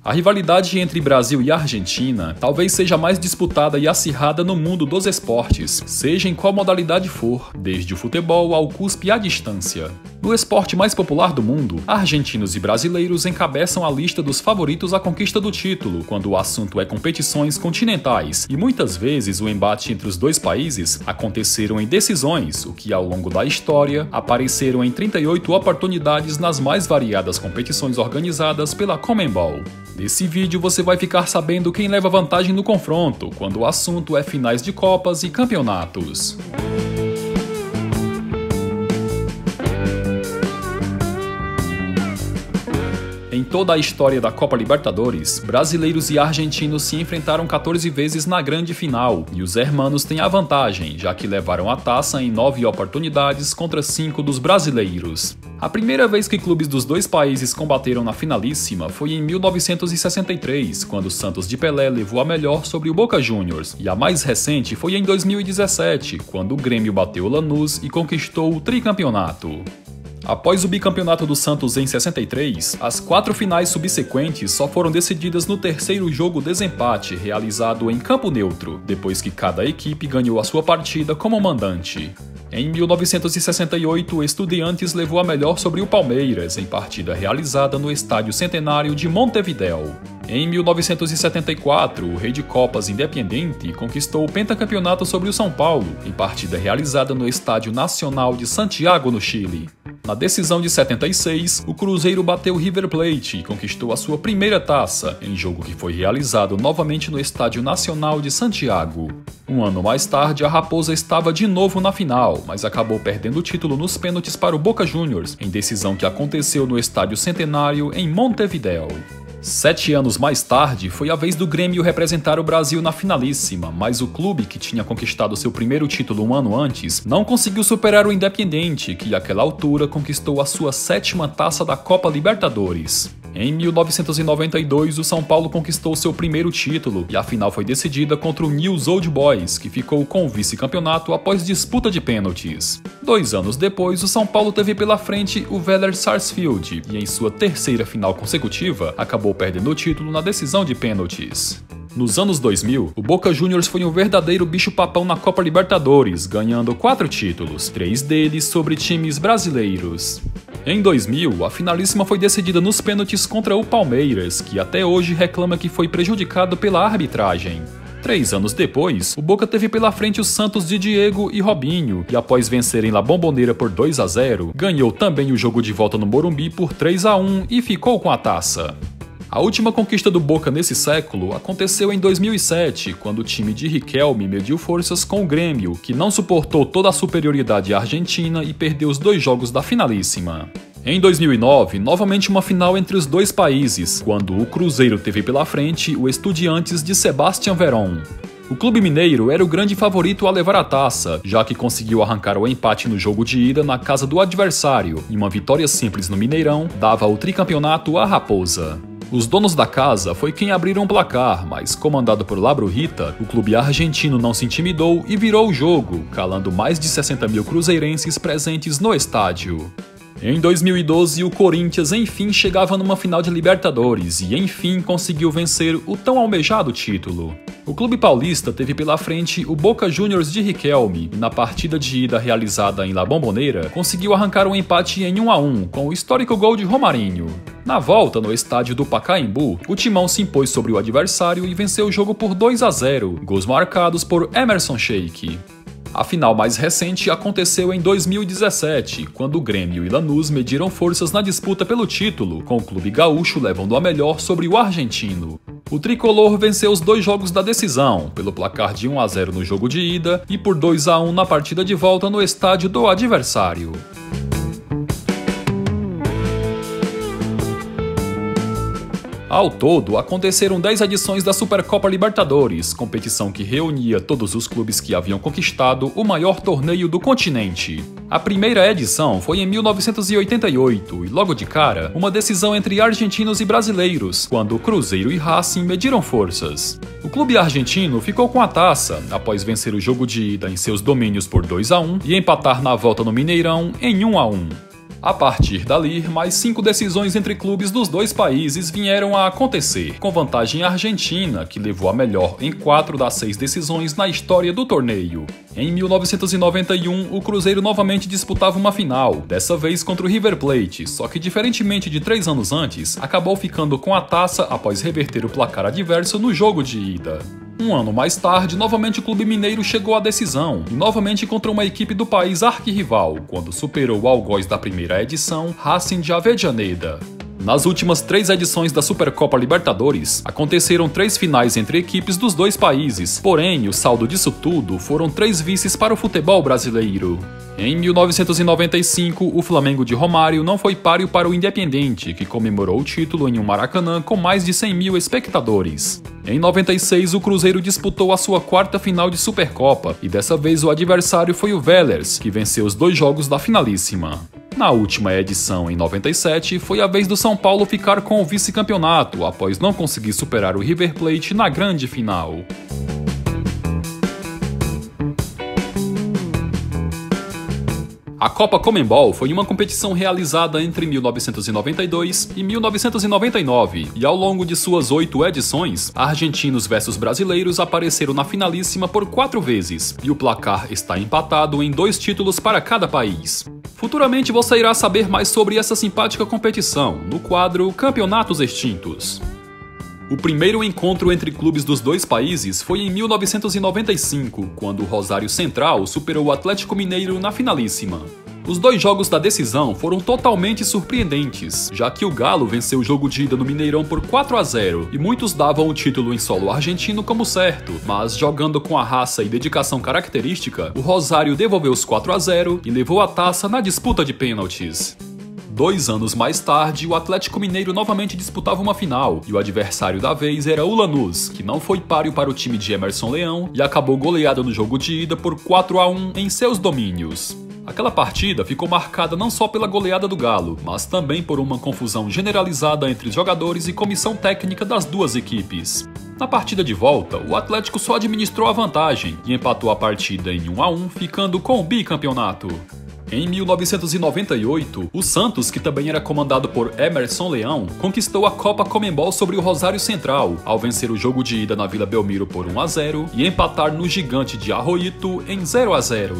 A rivalidade entre Brasil e Argentina talvez seja a mais disputada e acirrada no mundo dos esportes, seja em qual modalidade for, desde o futebol ao cuspe à distância. No esporte mais popular do mundo, argentinos e brasileiros encabeçam a lista dos favoritos à conquista do título, quando o assunto é competições continentais, e muitas vezes o embate entre os dois países aconteceram em decisões, o que ao longo da história apareceram em 38 oportunidades nas mais variadas competições organizadas pela Conmebol. Nesse vídeo você vai ficar sabendo quem leva vantagem no confronto, quando o assunto é finais de copas e campeonatos. Em toda a história da Copa Libertadores, brasileiros e argentinos se enfrentaram 14 vezes na grande final, e os hermanos têm a vantagem, já que levaram a taça em 9 oportunidades contra 5 dos brasileiros. A primeira vez que clubes dos dois países combateram na finalíssima foi em 1963, quando o Santos de Pelé levou a melhor sobre o Boca Juniors, e a mais recente foi em 2017, quando o Grêmio bateu o Lanús e conquistou o tricampeonato. Após o bicampeonato do Santos em 63, as 4 finais subsequentes só foram decididas no terceiro jogo desempate, realizado em campo neutro, depois que cada equipe ganhou a sua partida como mandante. Em 1968, o Estudiantes levou a melhor sobre o Palmeiras, em partida realizada no Estádio Centenário de Montevidéu. Em 1974, o Rei de Copas Independiente conquistou o pentacampeonato sobre o São Paulo, em partida realizada no Estádio Nacional de Santiago, no Chile. Na decisão de 76, o Cruzeiro bateu o River Plate e conquistou a sua primeira taça, em jogo que foi realizado novamente no Estádio Nacional de Santiago. Um ano mais tarde, a Raposa estava de novo na final, mas acabou perdendo o título nos pênaltis para o Boca Juniors, em decisão que aconteceu no Estádio Centenário, em Montevidéu. 7 anos mais tarde, foi a vez do Grêmio representar o Brasil na finalíssima, mas o clube, que tinha conquistado seu primeiro título um ano antes, não conseguiu superar o Independiente, que àquela altura conquistou a sua 7ª taça da Copa Libertadores. Em 1992, o São Paulo conquistou seu primeiro título, e a final foi decidida contra o Newell's Old Boys, que ficou com o vice-campeonato após disputa de pênaltis. 2 anos depois, o São Paulo teve pela frente o Vélez Sarsfield, e em sua terceira final consecutiva, acabou perdendo o título na decisão de pênaltis. Nos anos 2000, o Boca Juniors foi um verdadeiro bicho-papão na Copa Libertadores, ganhando 4 títulos, 3 deles sobre times brasileiros. Em 2000, a finalíssima foi decidida nos pênaltis contra o Palmeiras, que até hoje reclama que foi prejudicado pela arbitragem. 3 anos depois, o Boca teve pela frente os Santos de Diego e Robinho, e após vencerem La Bombonera por 2-0, ganhou também o jogo de volta no Morumbi por 3-1 e ficou com a taça. A última conquista do Boca nesse século aconteceu em 2007, quando o time de Riquelme mediu forças com o Grêmio, que não suportou toda a superioridade argentina e perdeu os 2 jogos da finalíssima. Em 2009, novamente uma final entre os dois países, quando o Cruzeiro teve pela frente o Estudiantes de Sebastián Verón. O clube mineiro era o grande favorito a levar a taça, já que conseguiu arrancar o empate no jogo de ida na casa do adversário, e uma vitória simples no Mineirão dava o tricampeonato à Raposa. Os donos da casa foi quem abriram o placar, mas comandado por La Brujita, o clube argentino não se intimidou e virou o jogo, calando mais de 60 mil cruzeirenses presentes no estádio. Em 2012, o Corinthians enfim chegava numa final de Libertadores e enfim conseguiu vencer o tão almejado título. O clube paulista teve pela frente o Boca Juniors de Riquelme e na partida de ida realizada em La Bombonera conseguiu arrancar um empate em 1-1 com o histórico gol de Romarinho. Na volta, no estádio do Pacaembu, o Timão se impôs sobre o adversário e venceu o jogo por 2-0, gols marcados por Emerson Sheik. A final mais recente aconteceu em 2017, quando o Grêmio e Lanús mediram forças na disputa pelo título, com o clube gaúcho levando a melhor sobre o argentino. O tricolor venceu os 2 jogos da decisão, pelo placar de 1-0 no jogo de ida e por 2-1 na partida de volta no estádio do adversário. Ao todo, aconteceram 10 edições da Supercopa Libertadores, competição que reunia todos os clubes que haviam conquistado o maior torneio do continente. A primeira edição foi em 1988 e, logo de cara, uma decisão entre argentinos e brasileiros, quando Cruzeiro e Racing mediram forças. O clube argentino ficou com a taça, após vencer o jogo de ida em seus domínios por 2-1 e empatar na volta no Mineirão em 1-1. A partir dali, mais 5 decisões entre clubes dos dois países vieram a acontecer, com vantagem argentina, que levou a melhor em 4 das 6 decisões na história do torneio. Em 1991, o Cruzeiro novamente disputava uma final, dessa vez contra o River Plate, só que diferentemente de 3 anos antes, acabou ficando com a taça após reverter o placar adverso no jogo de ida. Um ano mais tarde, novamente o clube mineiro chegou à decisão, e novamente contra uma equipe do país arquirrival, quando superou o algoz da primeira edição, Racing de Avellaneda. Nas últimas 3 edições da Supercopa Libertadores, aconteceram 3 finais entre equipes dos dois países, porém, o saldo disso tudo foram 3 vices para o futebol brasileiro. Em 1995, o Flamengo de Romário não foi páreo para o Independiente, que comemorou o título em um Maracanã com mais de 100 mil espectadores. Em 96, o Cruzeiro disputou a sua 4ª final de Supercopa, e dessa vez o adversário foi o Vélez, que venceu os 2 jogos da finalíssima. Na última edição, em 97, foi a vez do São Paulo ficar com o vice-campeonato, após não conseguir superar o River Plate na grande final. A Copa Conmebol foi uma competição realizada entre 1992 e 1999, e ao longo de suas 8 edições, argentinos versus brasileiros apareceram na finalíssima por 4 vezes, e o placar está empatado em 2 títulos para cada país. Futuramente você irá saber mais sobre essa simpática competição, no quadro Campeonatos Extintos. O primeiro encontro entre clubes dos dois países foi em 1995, quando o Rosário Central superou o Atlético Mineiro na finalíssima. Os 2 jogos da decisão foram totalmente surpreendentes, já que o Galo venceu o jogo de ida no Mineirão por 4-0, e muitos davam o título em solo argentino como certo, mas jogando com a raça e dedicação característica, o Rosário devolveu os 4-0 e levou a taça na disputa de pênaltis. 2 anos mais tarde, o Atlético Mineiro novamente disputava uma final, e o adversário da vez era o Lanús, que não foi páreo para o time de Emerson Leão e acabou goleado no jogo de ida por 4-1 em seus domínios. Aquela partida ficou marcada não só pela goleada do Galo, mas também por uma confusão generalizada entre os jogadores e comissão técnica das duas equipes. Na partida de volta, o Atlético só administrou a vantagem e empatou a partida em 1-1, ficando com o bicampeonato. Em 1998, o Santos, que também era comandado por Emerson Leão, conquistou a Copa Conmebol sobre o Rosário Central, ao vencer o jogo de ida na Vila Belmiro por 1-0 e empatar no Gigante de Arroito em 0-0.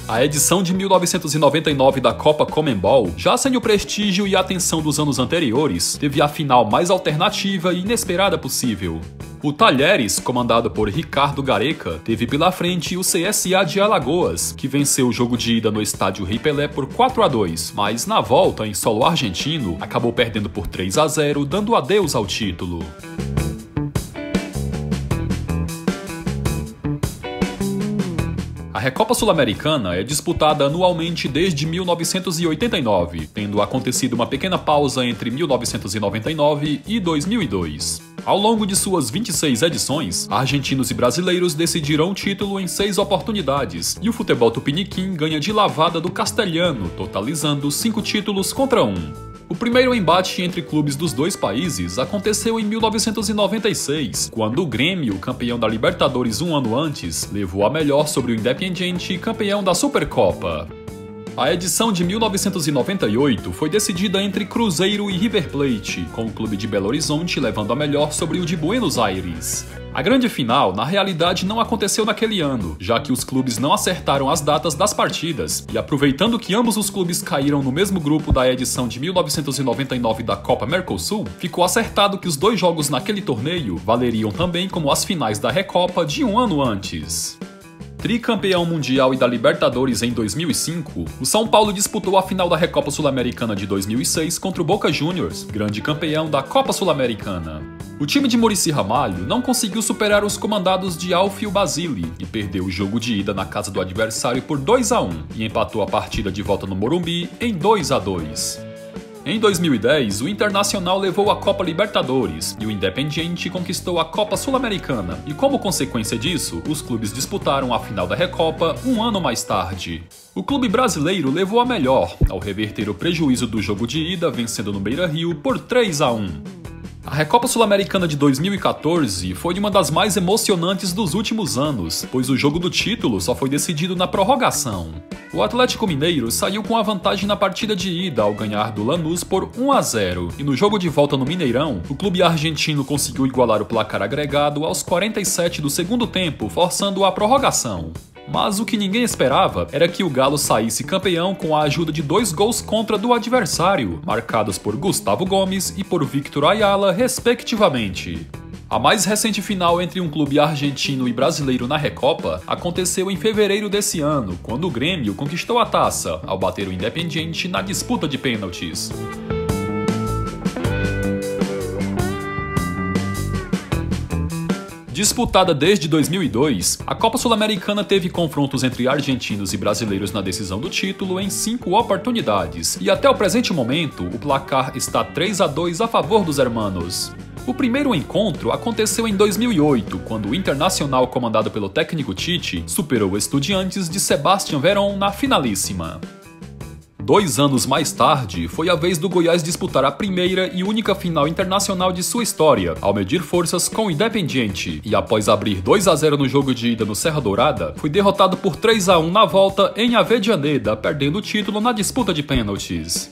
A edição de 1999 da Copa Conmebol, já sem o prestígio e a atenção dos anos anteriores, teve a final mais alternativa e inesperada possível. O Talheres, comandado por Ricardo Gareca, teve pela frente o CSA de Alagoas, que venceu o jogo de ida no estádio Rei Pelé por 4-2, mas na volta, em solo argentino, acabou perdendo por 3-0, dando adeus ao título. A Recopa Sul-Americana é disputada anualmente desde 1989, tendo acontecido uma pequena pausa entre 1999 e 2002. Ao longo de suas 26 edições, argentinos e brasileiros decidiram o título em 6 oportunidades, e o futebol tupiniquim ganha de lavada do castelhano, totalizando 5 títulos contra 1. O primeiro embate entre clubes dos dois países aconteceu em 1996, quando o Grêmio, campeão da Libertadores um ano antes, levou a melhor sobre o Independiente, campeão da Supercopa. A edição de 1998 foi decidida entre Cruzeiro e River Plate, com o clube de Belo Horizonte levando a melhor sobre o de Buenos Aires. A grande final, na realidade, não aconteceu naquele ano, já que os clubes não acertaram as datas das partidas, e aproveitando que ambos os clubes caíram no mesmo grupo da edição de 1999 da Copa Mercosul, ficou acertado que os 2 jogos naquele torneio valeriam também como as finais da Recopa de um ano antes. Tricampeão mundial e da Libertadores em 2005, o São Paulo disputou a final da Recopa Sul-Americana de 2006 contra o Boca Juniors, grande campeão da Copa Sul-Americana. O time de Muricy Ramalho não conseguiu superar os comandados de Alfio Basile e perdeu o jogo de ida na casa do adversário por 2-1 e empatou a partida de volta no Morumbi em 2-2. Em 2010, o Internacional levou a Copa Libertadores e o Independiente conquistou a Copa Sul-Americana, e como consequência disso, os clubes disputaram a final da Recopa um ano mais tarde. O clube brasileiro levou a melhor, ao reverter o prejuízo do jogo de ida vencendo no Beira-Rio por 3-1. A Recopa Sul-Americana de 2014 foi uma das mais emocionantes dos últimos anos, pois o jogo do título só foi decidido na prorrogação. O Atlético Mineiro saiu com a vantagem na partida de ida ao ganhar do Lanús por 1-0, e no jogo de volta no Mineirão, o clube argentino conseguiu igualar o placar agregado aos 47 do segundo tempo, forçando a prorrogação. Mas o que ninguém esperava era que o Galo saísse campeão com a ajuda de 2 gols contra do adversário, marcados por Gustavo Gomes e por Victor Ayala, respectivamente. A mais recente final entre um clube argentino e brasileiro na Recopa aconteceu em fevereiro desse ano, quando o Grêmio conquistou a taça, ao bater o Independiente na disputa de pênaltis. Disputada desde 2002, a Copa Sul-Americana teve confrontos entre argentinos e brasileiros na decisão do título em 5 oportunidades, e até o presente momento, o placar está 3-2 a favor dos hermanos. O primeiro encontro aconteceu em 2008, quando o Internacional, comandado pelo técnico Tite, superou o Estudiantes de Sebastián Verón na finalíssima. 2 anos mais tarde, foi a vez do Goiás disputar a primeira e única final internacional de sua história, ao medir forças com o Independiente, e após abrir 2-0 no jogo de ida no Serra Dourada, foi derrotado por 3-1 na volta em Avejaneda, perdendo o título na disputa de pênaltis.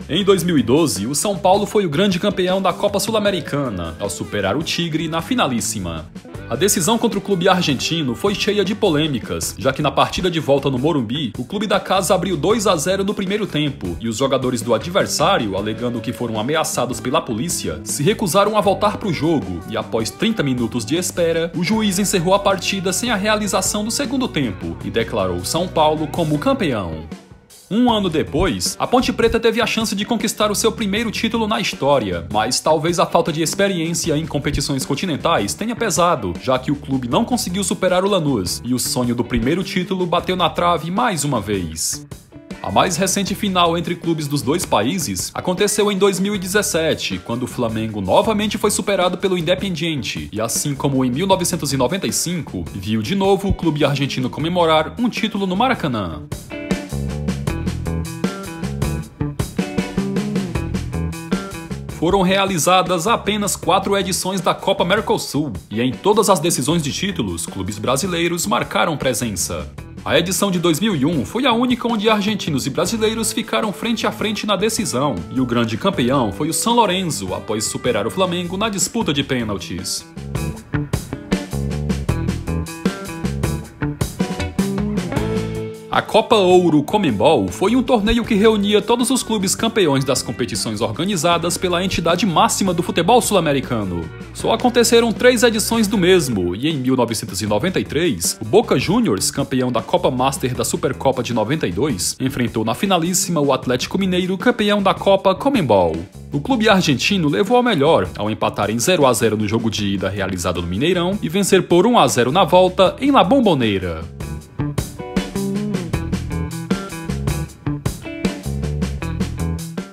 Em 2012, o São Paulo foi o grande campeão da Copa Sul-Americana, ao superar o Tigre na finalíssima. A decisão contra o clube argentino foi cheia de polêmicas, já que na partida de volta no Morumbi, o clube da casa abriu 2-0 no primeiro tempo, e os jogadores do adversário, alegando que foram ameaçados pela polícia, se recusaram a voltar para o jogo, e após 30 minutos de espera, o juiz encerrou a partida sem a realização do segundo tempo, e declarou São Paulo como campeão. Um ano depois, a Ponte Preta teve a chance de conquistar o seu primeiro título na história, mas talvez a falta de experiência em competições continentais tenha pesado, já que o clube não conseguiu superar o Lanús, e o sonho do primeiro título bateu na trave mais uma vez. A mais recente final entre clubes dos dois países aconteceu em 2017, quando o Flamengo novamente foi superado pelo Independiente, e assim como em 1995, viu de novo o clube argentino comemorar um título no Maracanã. Foram realizadas apenas 4 edições da Copa Mercosul, e em todas as decisões de títulos, clubes brasileiros marcaram presença. A edição de 2001 foi a única onde argentinos e brasileiros ficaram frente a frente na decisão, e o grande campeão foi o São Lourenço, após superar o Flamengo na disputa de pênaltis. A Copa Ouro Conmebol foi um torneio que reunia todos os clubes campeões das competições organizadas pela entidade máxima do futebol sul-americano. Só aconteceram 3 edições do mesmo, e em 1993, o Boca Juniors, campeão da Copa Master da Supercopa de 92, enfrentou na finalíssima o Atlético Mineiro, campeão da Copa Conmebol. O clube argentino levou ao melhor, ao empatar em 0-0 no jogo de ida realizado no Mineirão e vencer por 1-0 na volta em La Bombonera.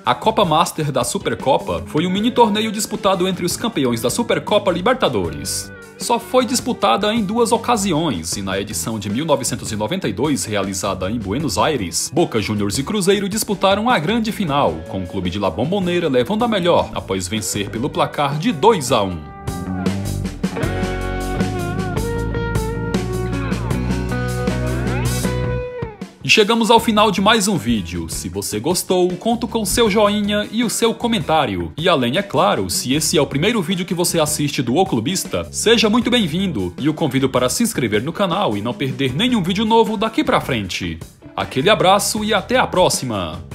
A Copa Master da Supercopa foi um mini-torneio disputado entre os campeões da Supercopa Libertadores. Só foi disputada em 2 ocasiões, e na edição de 1992, realizada em Buenos Aires, Boca Juniors e Cruzeiro disputaram a grande final, com o clube de La Bombonera levando a melhor após vencer pelo placar de 2-1. E chegamos ao final de mais um vídeo. Se você gostou, conto com seu joinha e o seu comentário. E além, é claro, se esse é o primeiro vídeo que você assiste do O Clubista, seja muito bem-vindo e o convido para se inscrever no canal e não perder nenhum vídeo novo daqui pra frente. Aquele abraço e até a próxima!